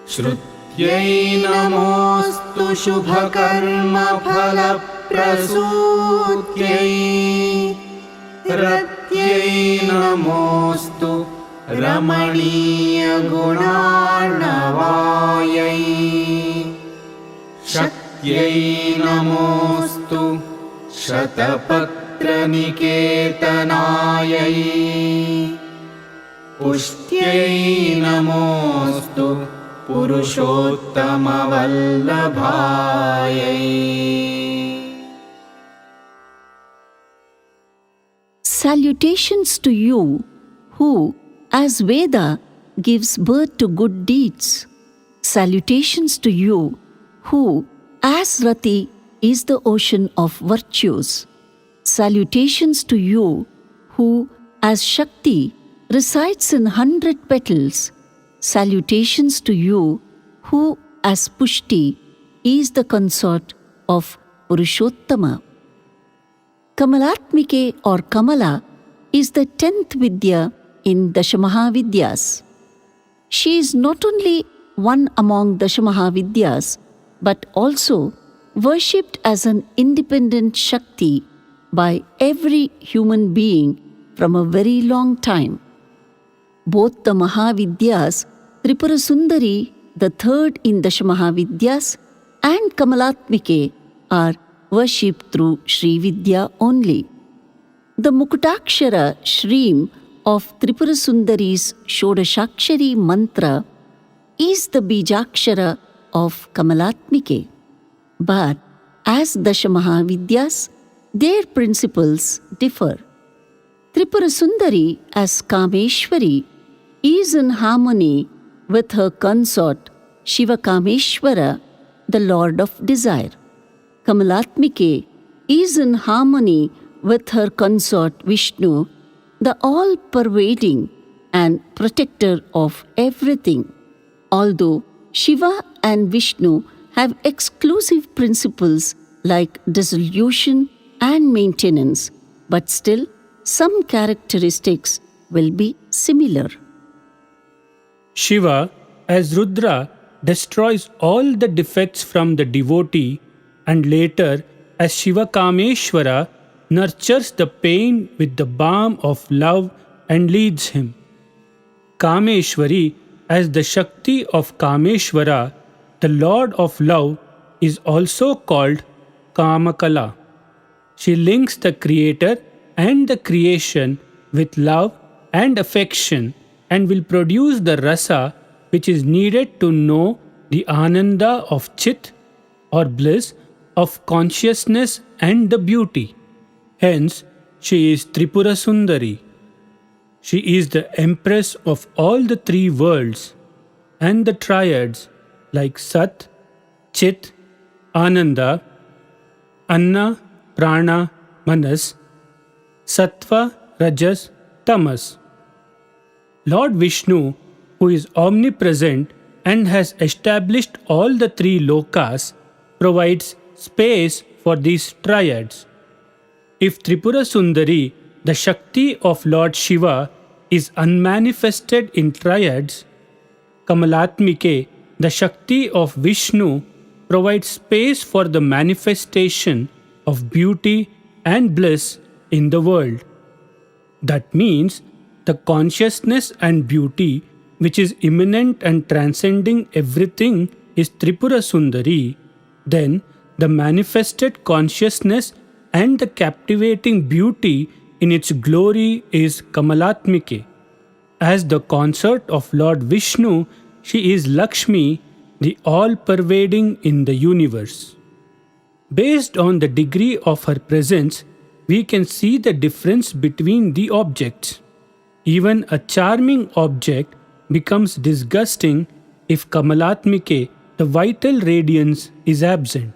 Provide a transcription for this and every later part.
श्रुत्यै नमोऽस्तु शुभकर्मफलप्रसूत्यै, रत्यै नमोऽस्तु रमणीयगुणार्णवायै, शक्त्यै नमोऽस्तु शतपत्रनिकेतनायै, पुष्ट्यै नमोऽस्तु पुरुषोत्तमवल्लभायै। Salutations to you, who, as Veda, gives birth to good deeds. Salutations to you, who, as Rati, is the ocean of virtues. Salutations to you, who, as Shakti, resides in 100 petals. Salutations to you, who, as Pushti, is the consort of Purushottama. Kamalatmike or Kamala is the 10th Vidya in Dashamahavidyas. She is not only one among Dashamahavidyas, but also worshipped as an independent Shakti by every human being from a very long time. Both the Mahavidyas, Tripura Sundari, the third in Dashamahavidyas, and Kamalatmike are worshipped through Sri Vidya only. The Mukutakshara Shreem of Tripura Sundari's Shodashakshari mantra is the Bijakshara of Kamalatmike. But as Dashamahavidyas, their principles differ. Tripura Sundari as Kameshwari is in harmony with her consort Shiva Kameshwara, the Lord of Desire. Kamalatmike is in harmony with her consort Vishnu, the all-pervading and protector of everything. Although Shiva and Vishnu have exclusive principles like dissolution and maintenance, but still some characteristics will be similar. Shiva, as Rudra, destroys all the defects from the devotee, and later, as Shiva Kameshwara, nurtures the pain with the balm of love and leads him. Kameshwari, as the Shakti of Kameshwara, the Lord of Love, is also called Kamakala. She links the Creator and the creation with love and affection and will produce the rasa which is needed to know the ananda of chit or bliss of consciousness and the beauty. Hence, she is Tripura Sundari. She is the empress of all the three worlds and the triads like Sat, Chit, Ananda, Anna, Prana, Manas, Sattva, Rajas, Tamas. Lord Vishnu, who is omnipresent and has established all the three lokas, provides space for these triads. If Tripura Sundari, the Shakti of Lord Shiva, is unmanifested in triads, Kamalatmike, the Shakti of Vishnu, provides space for the manifestation of beauty and bliss in the world. That means the consciousness and beauty which is immanent and transcending everything is Tripura Sundari, then the manifested consciousness and the captivating beauty in its glory is Kamalatmike. As the consort of Lord Vishnu, she is Lakshmi, the all-pervading in the universe. Based on the degree of her presence, we can see the difference between the objects. Even a charming object becomes disgusting if Kamalatmike, the vital radiance, is absent.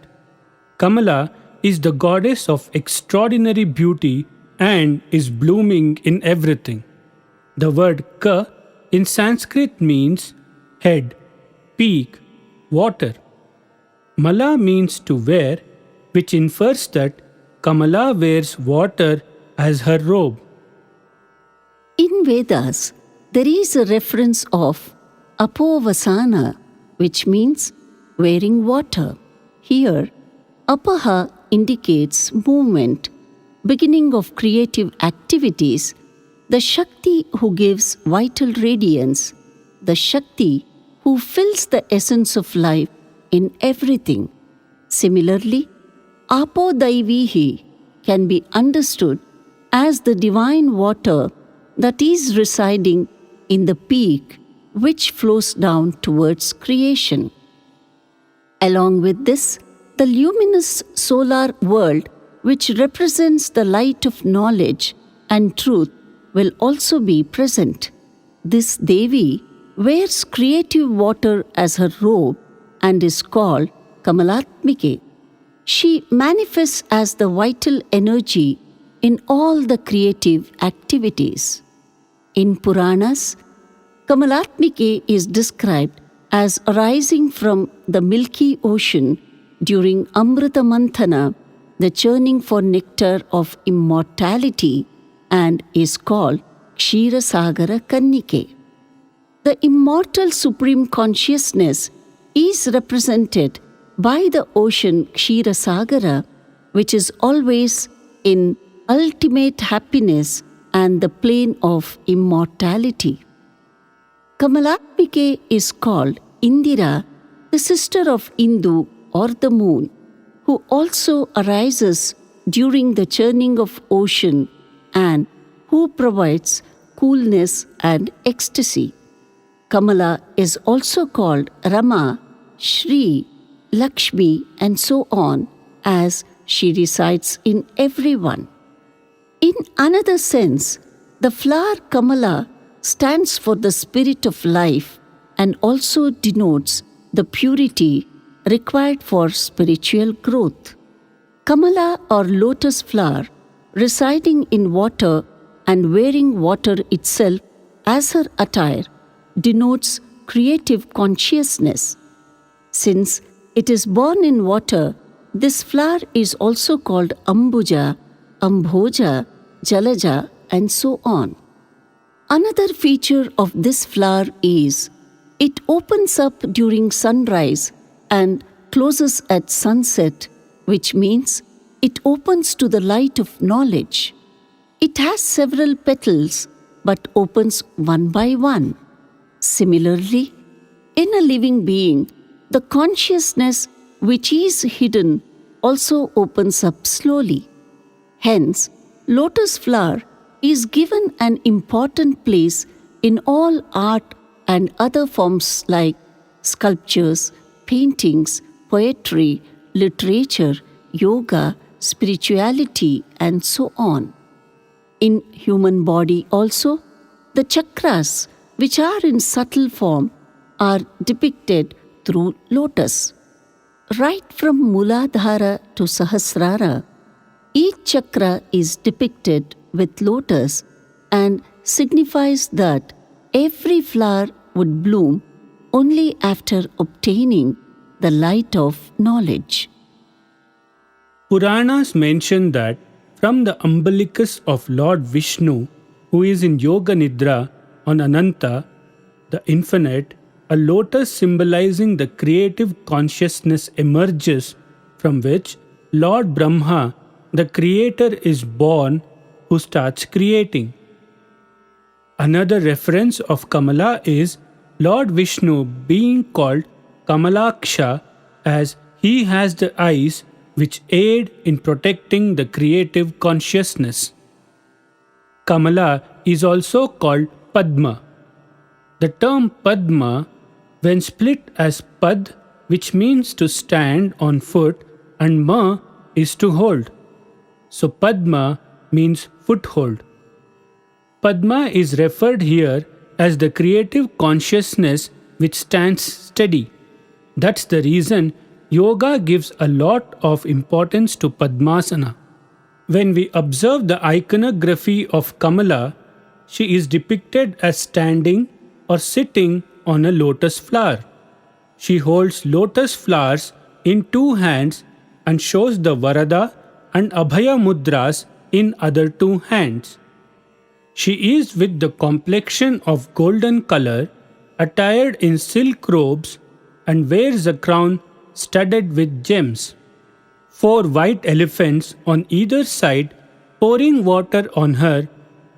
Kamala is the goddess of extraordinary beauty and is blooming in everything. The word Ka in Sanskrit means head, peak, water. Mala means to wear, which infers that Kamala wears water as her robe. In Vedas, there is a reference of Apovasana, which means wearing water. Here, Apaha indicates movement, beginning of creative activities, the Shakti who gives vital radiance, the Shakti who fills the essence of life in everything. Similarly, Apo Daivihi can be understood as the divine water that is residing in the peak which flows down towards creation. Along with this, the luminous solar world, which represents the light of knowledge and truth, will also be present. This Devi wears creative water as her robe and is called Kamalatmike. She manifests as the vital energy in all the creative activities. In Puranas, Kamalatmike is described as arising from the milky ocean during Amrita Manthana, the churning for nectar of immortality, and is called Ksheerasagara Kannike. The immortal supreme consciousness is represented by the ocean Ksheerasagara, which is always in ultimate happiness and the plane of immortality. Kamalatmike is called Indira, the sister of Indu or the moon, who also arises during the churning of ocean and who provides coolness and ecstasy. Kamala is also called Rama, Shri, Lakshmi, and so on, as she resides in everyone. In another sense, the flower Kamala stands for the spirit of life and also denotes the purity required for spiritual growth. Kamala or lotus flower, residing in water and wearing water itself as her attire, denotes creative consciousness. Since it is born in water, this flower is also called Ambuja, Ambhoja, Jalaja, and so on. Another feature of this flower is it opens up during sunrise and closes at sunset, which means it opens to the light of knowledge. It has several petals but opens one by one. Similarly, in a living being, the consciousness which is hidden also opens up slowly. Hence, lotus flower is given an important place in all art and other forms like sculptures, paintings, poetry, literature, yoga, spirituality, and so on. In human body also, the chakras, which are in subtle form, are depicted through lotus. Right from Muladhara to Sahasrara, each chakra is depicted with lotus and signifies that every flower would bloom only after obtaining the light of knowledge. Puranas mention that from the umbilicus of Lord Vishnu, who is in Yoga Nidra on Ananta, the infinite, a lotus symbolizing the creative consciousness emerges, from which Lord Brahma, the creator, is born, who starts creating. Another reference of Kamala is Lord Vishnu being called Kamalaksha, as he has the eyes which aid in protecting the creative consciousness. Kamala is also called Padma. The term Padma, when split as Pad, which means to stand on foot, and Ma is to hold. So Padma means foothold. Padma is referred here as the creative consciousness which stands steady. That's the reason yoga gives a lot of importance to Padmasana. When we observe the iconography of Kamala, she is depicted as standing or sitting on a lotus flower. She holds lotus flowers in two hands and shows the Varada and Abhaya mudras in other two hands. She is with the complexion of golden color, attired in silk robes, and wears a crown studded with gems. 4 white elephants on either side, pouring water on her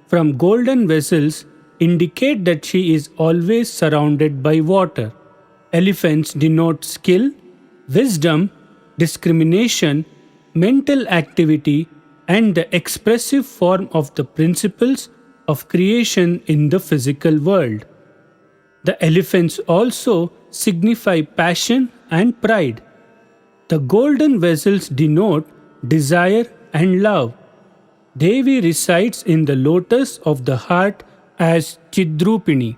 from golden vessels, indicate that she is always surrounded by water. Elephants denote skill, wisdom, discrimination, mental activity, and the expressive form of the principles of creation in the physical world. The elephants also signify passion and pride. The golden vessels denote desire and love. Devi resides in the lotus of the heart as Chidrupini.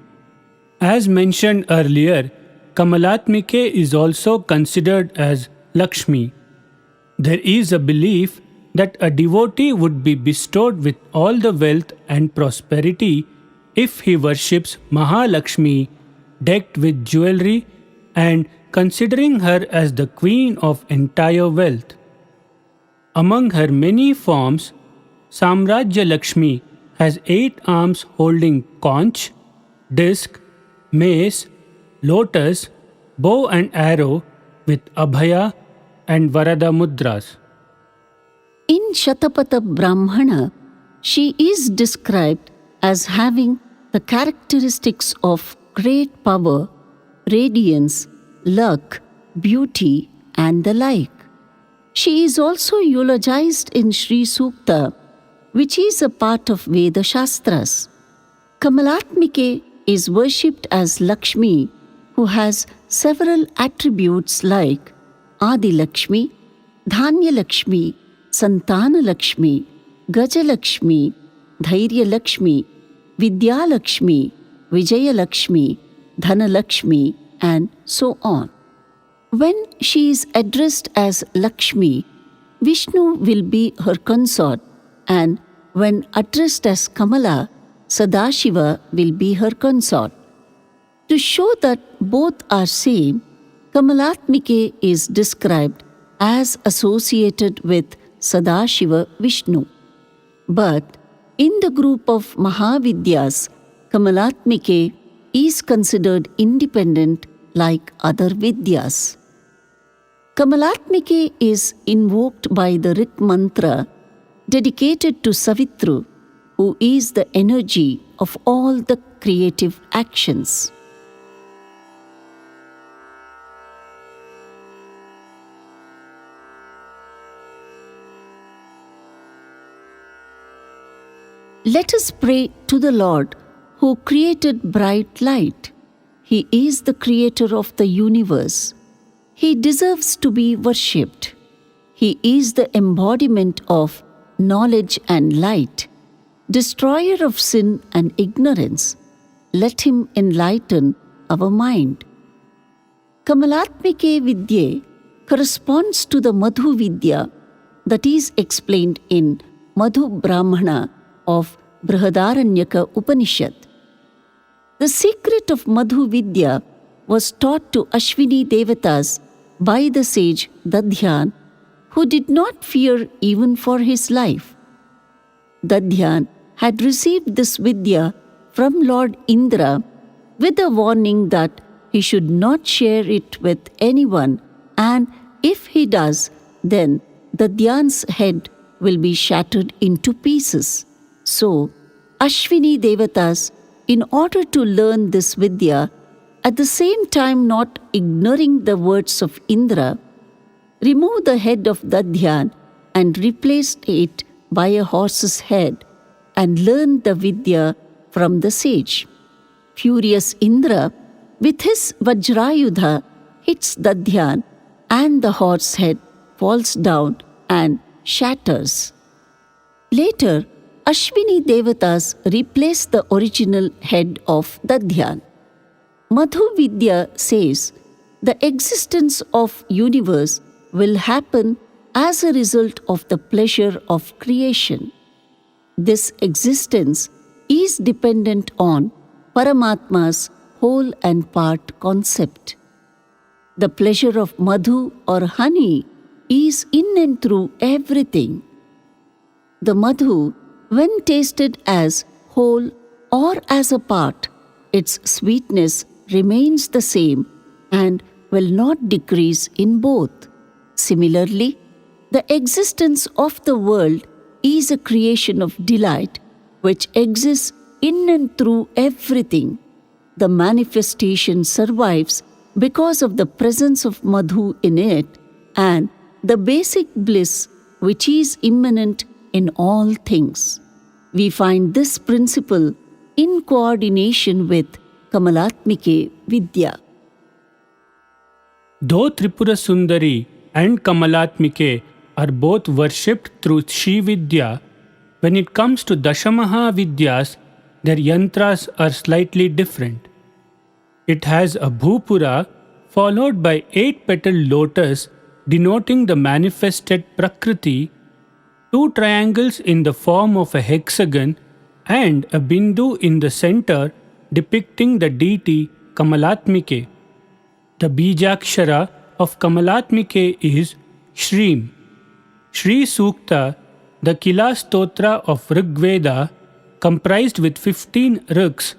As mentioned earlier, Kamalatmike is also considered as Lakshmi. There is a belief that a devotee would be bestowed with all the wealth and prosperity if he worships Mahalakshmi, decked with jewelry and considering her as the queen of entire wealth. Among her many forms, Samrajya Lakshmi has 8 arms holding conch, disc, mace, lotus, bow and arrow with Abhaya and Varada mudras. In Shatapatha Brahmana, she is described as having the characteristics of great power, radiance, luck, beauty, and the like. She is also eulogized in Sri Sukta, which is a part of Veda Shastras. Kamalatmike is worshipped as Lakshmi, who has several attributes like Adi Lakshmi, Dhanya Lakshmi, Santana Lakshmi, Gaja Lakshmi, Dhairya Lakshmi, Vidya Lakshmi, Vijaya Lakshmi, Dhana Lakshmi, and so on. When she is addressed as Lakshmi, Vishnu will be her consort, and when addressed as Kamala, Sadashiva will be her consort. To show that both are same, Kamalatmike is described as associated with Sadashiva Vishnu. But in the group of Mahavidyas, Kamalatmike is considered independent like other Vidyas. Kamalatmike is invoked by the Rit mantra dedicated to Savitru, who is the energy of all the creative actions. Let us pray to the Lord who created bright light. He is the creator of the universe. He deserves to be worshipped. He is the embodiment of knowledge and light, destroyer of sin and ignorance. Let him enlighten our mind. Kamalatmike Vidya corresponds to the Madhu Vidya that is explained in Madhu Brahmana of Brihadaranyaka Upanishad. The secret of Madhu Vidya was taught to Ashwini Devatas by the sage Dadhyan, who did not fear even for his life. Dadhyan had received this Vidya from Lord Indra with a warning that he should not share it with anyone, and if he does, then Dadhyan's head will be shattered into pieces. So, Ashwini Devatas, in order to learn this Vidya, at the same time not ignoring the words of Indra, removed the head of Dadhyan and replaced it by a horse's head and learned the Vidya from the sage. Furious Indra, with his Vajrayudha, hits Dadhyan and the horse head falls down and shatters. Later, Ashwini Devatas replaced the original head of Dadhyan. Madhu Vidya says the existence of universe will happen as a result of the pleasure of creation. This existence is dependent on Paramatma's whole and part concept. The pleasure of madhu or honey is in and through everything. The madhu, when tasted as whole or as a part, its sweetness remains the same, and will not decrease in both. Similarly, the existence of the world is a creation of delight which exists in and through everything. The manifestation survives because of the presence of Madhu in it and the basic bliss which is immanent in all things. We find this principle in coordination with Kamalatmike Vidya. Though Tripura Sundari and Kamalatmike are both worshipped through Shri Vidya, when it comes to Dashamaha Vidyas, their yantras are slightly different. It has a Bhupura followed by 8-petaled lotus denoting the manifested Prakriti, 2 triangles in the form of a hexagon, and a Bindu in the center depicting the deity Kamalatmike. The Bijakshara of Kamalatmike is Shrim. Shri Sukta, the Kila Stotra of Rigveda, comprised with 15 rigs,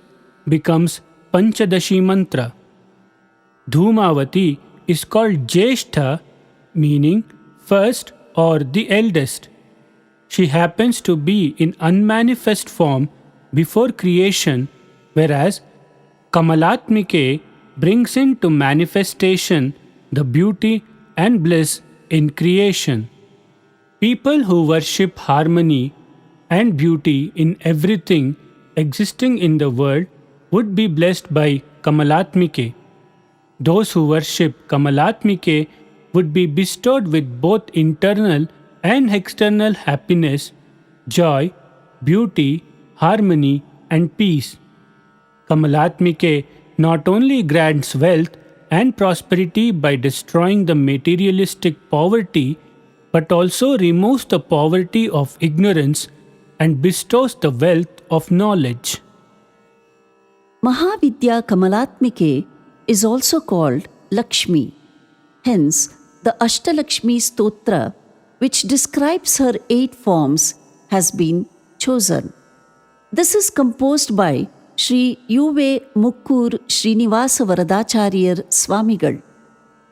becomes Panchadashi Mantra. Dhumavati is called Jeshtha, meaning first or the eldest. She happens to be in unmanifest form before creation, whereas Kamalatmike brings into manifestation the beauty and bliss in creation. People who worship harmony and beauty in everything existing in the world would be blessed by Kamalatmike. Those who worship Kamalatmike would be bestowed with both internal and external happiness, joy, beauty, harmony, and peace. Kamalatmike not only grants wealth and prosperity by destroying the materialistic poverty, but also removes the poverty of ignorance and bestows the wealth of knowledge. Mahavidya Kamalatmike is also called Lakshmi. Hence, the Ashtalakshmi Stotra, which describes her 8 forms, has been chosen. This is composed by Sri U.V. Mukkur Srinivasa Varadacharya Swamigal.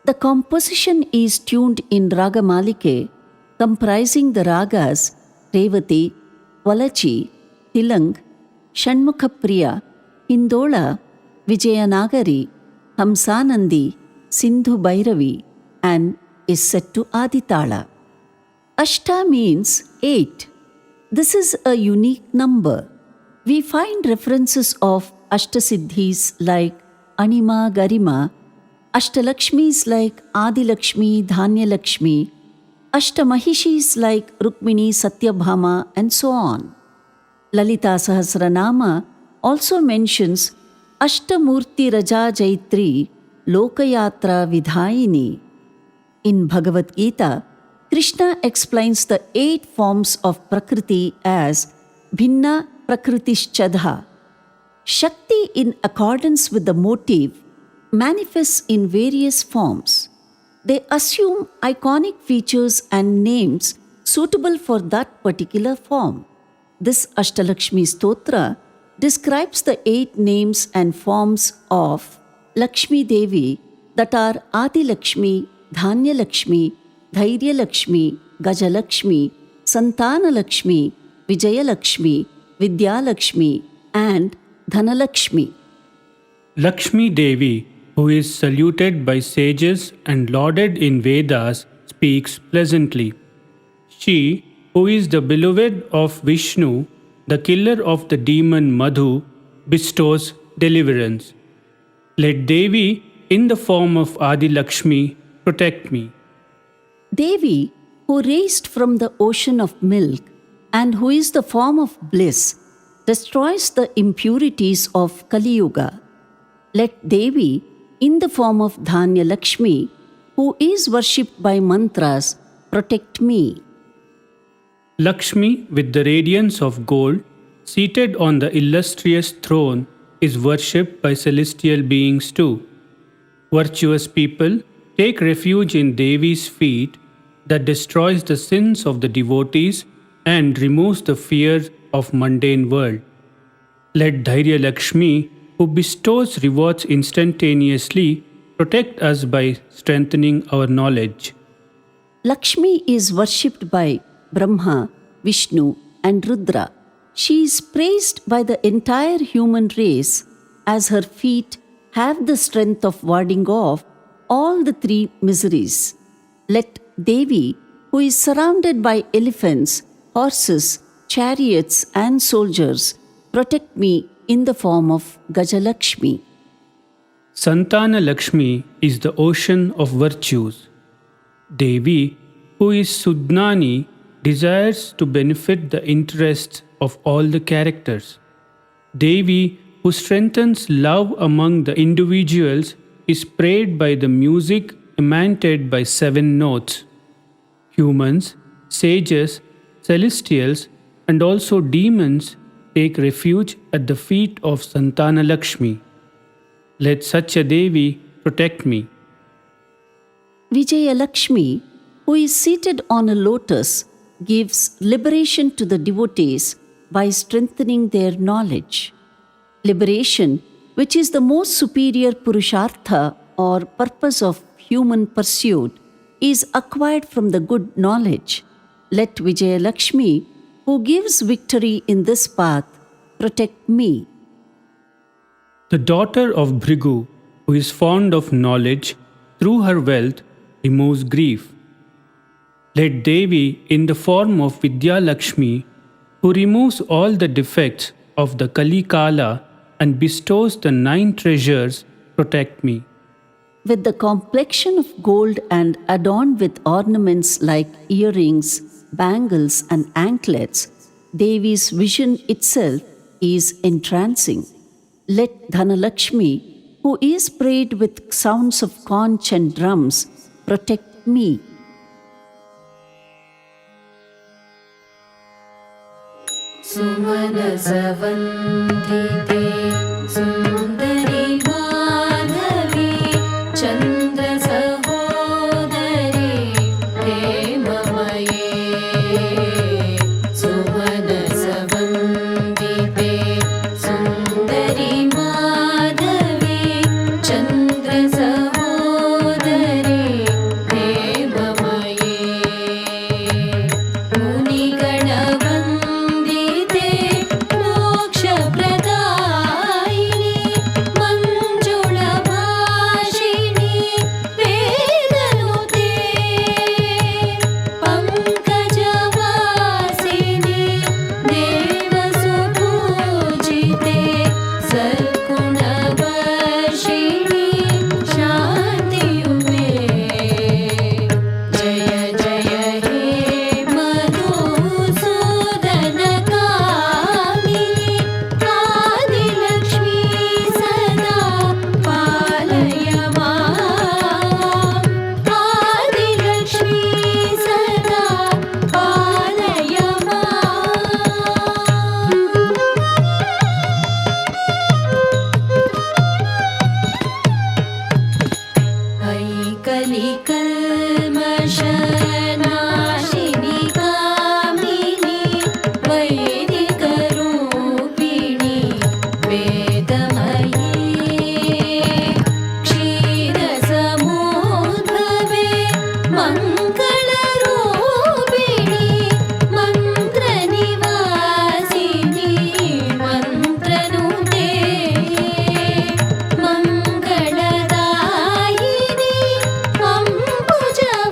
The composition is tuned in Raga Malike, comprising the ragas Revati, Valachi, Tilang, Shanmukhapriya, Hindola, Vijayanagari, Hamsanandi, Sindhu Bhairavi, and is set to Aditala. Ashta means 8. This is a unique number. We find references of Ashtasiddhis like Anima Garima, Ashtalakshmis like Adilakshmi, Dhanyalakshmi, Ashtamahishis like Rukmini, Satyabhama, and so on. Lalita Sahasranama also mentions Ashtamurti Raja Jaitri, Lokayatra Vidhayini. In Bhagavad Gita, Krishna explains the 8 forms of Prakriti as Bhinna Prakritischadha. Shakti, in accordance with the motive, manifests in various forms. They assume iconic features and names suitable for that particular form. This Ashtalakshmi Stotra describes the 8 names and forms of Lakshmi Devi that are Adi Lakshmi, Dhanya Lakshmi, Dhairya Lakshmi, Gaja Lakshmi, Santana Lakshmi, Vijaya Lakshmi, Vidya Lakshmi, and Dhanalakshmi. Lakshmi Devi, who is saluted by sages and lauded in Vedas, speaks pleasantly. She, who is the beloved of Vishnu, the killer of the demon Madhu, bestows deliverance. Let Devi, in the form of Adi Lakshmi, protect me. Devi, who raised from the ocean of milk and who is the form of bliss, destroys the impurities of Kali Yuga. Let Devi, in the form of Dhanya Lakshmi, who is worshipped by mantras, protect me. Lakshmi, with the radiance of gold, seated on the illustrious throne, is worshipped by celestial beings too. Virtuous people take refuge in Devi's feet that destroys the sins of the devotees and removes the fear of mundane world. Let Dhairya Lakshmi, who bestows rewards instantaneously, protect us by strengthening our knowledge. Lakshmi is worshipped by Brahma, Vishnu, and Rudra. She is praised by the entire human race as her feet have the strength of warding off all the three miseries. Let Devi, who is surrounded by elephants, horses, chariots, and soldiers, protect me in the form of Gajalakshmi. Santana Lakshmi is the ocean of virtues. Devi, who is Sudnani, desires to benefit the interests of all the characters. Devi, who strengthens love among the individuals, is prayed by the music emanated by 7 notes. Humans, sages, celestials, and also demons take refuge at the feet of Santana Lakshmi. Let such a Devi protect me. Vijaya Lakshmi, who is seated on a lotus, gives liberation to the devotees by strengthening their knowledge. Liberation, which is the most superior Purushartha or purpose of human pursuit, is acquired from the good knowledge. Let Vijaya Lakshmi, who gives victory in this path, protect me. The daughter of Bhrigu, who is fond of knowledge, through her wealth removes grief. Let Devi, in the form of Vidya Lakshmi, who removes all the defects of the Kali Kala and bestows the 9 treasures, protect me. With the complexion of gold and adorned with ornaments like earrings, bangles, and anklets, Devi's vision itself is entrancing. Let Dhanalakshmi, who is prayed with sounds of conch and drums, protect me. सुमनसवन्दिते सुन्दरि माधवी चन्द्रसहोदरी हेममये सुमनसवन्दिते सुन्दरि माधवी चन्द्रसहोदरी हेममये मुनिगणवन्दिते मोक्षप्रदायिनि मञ्जुळभाषिणि वेदनुते पङ्कजवासिनि देवसुपूजिते सद्गुणवर्षिणि शान्तियुते जय जय हे मधुसूदनकामिनि आदिलक्ष्मी सदा पालय माम् आदिलक्ष्मी सदा पालय ऐकलिकल्मषनाशिनि कामिनि वैदिकरूपिणि वेदमये क्षीरसमुद्भवे मङ्गलरूपिणि मन्त्रनिवासिनि मन्त्रनुते मङ्गलदायिनि अम्बुजवासिनि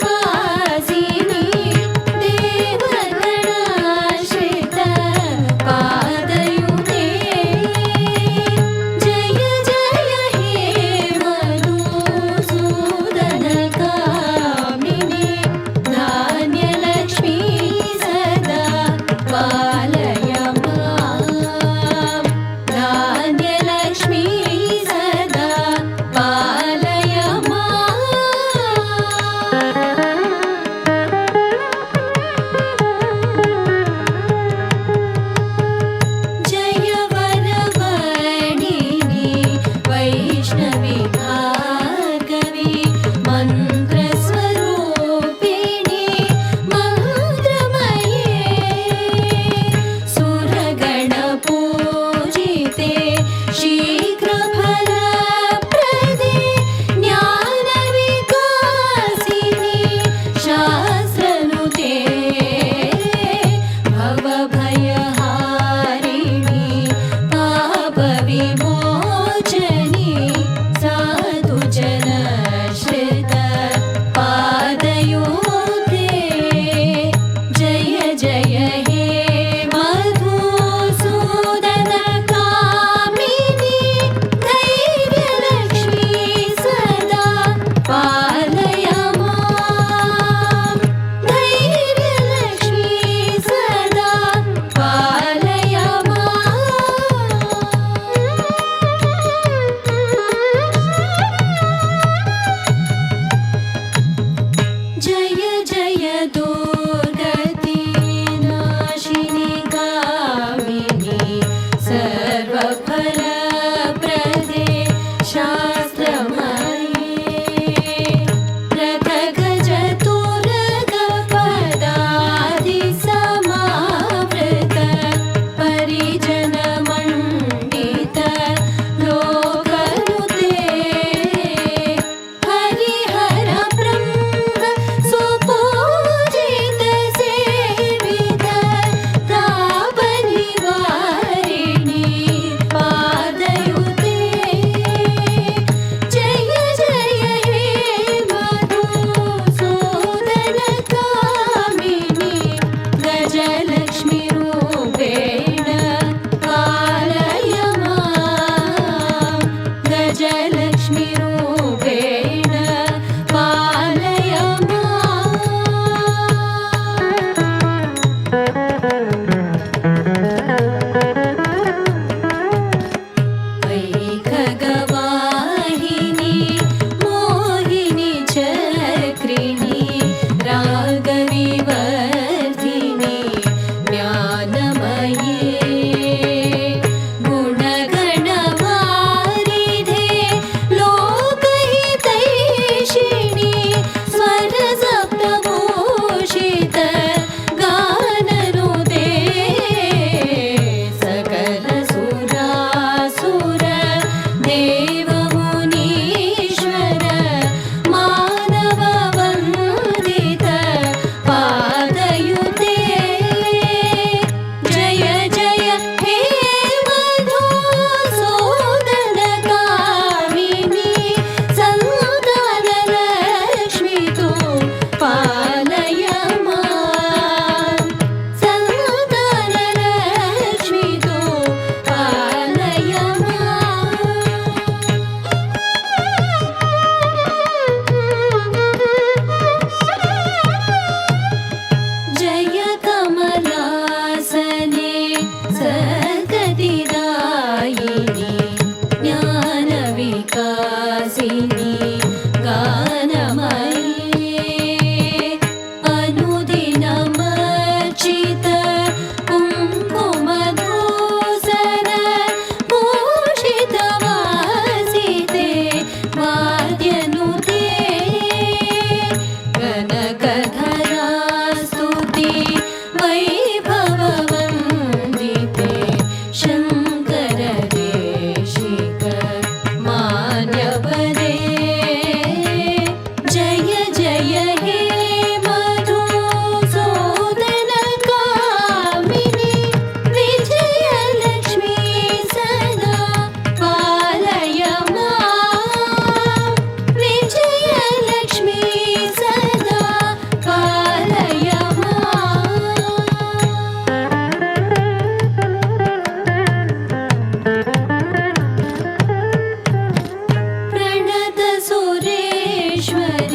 ईश्वरी